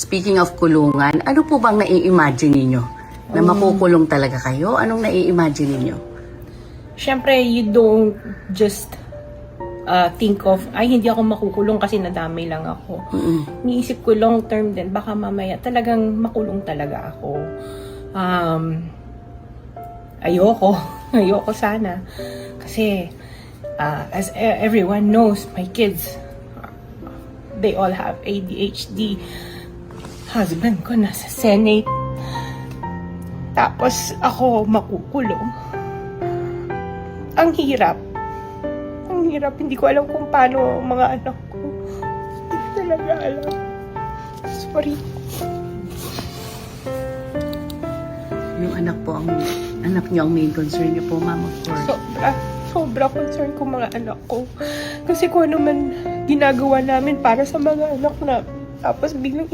Speaking of kulungan, ano po bang nai-imagine ninyo? Na makukulong talaga kayo? Anong nai-imagine ninyo? Siyempre, you don't just think of, ay, hindi ako makukulong kasi nadamay lang ako. Niisip ko long term din, baka mamaya talagang makulong talaga ako. Ayoko sana. Kasi, as everyone knows, my kids, they all have ADHD. Husband ko nasa Senate. Tapos ako makukulong. Ang hirap. Ang hirap. Hindi ko alam kung paano ang mga anak ko. Hindi ko talaga alam. Sorry. Yung anak niyo ang main concern niyo po, ma'am, of course. Sobra concern ko mga anak ko. Kasi kung ano man ginagawa namin para sa mga anak na tapos biglang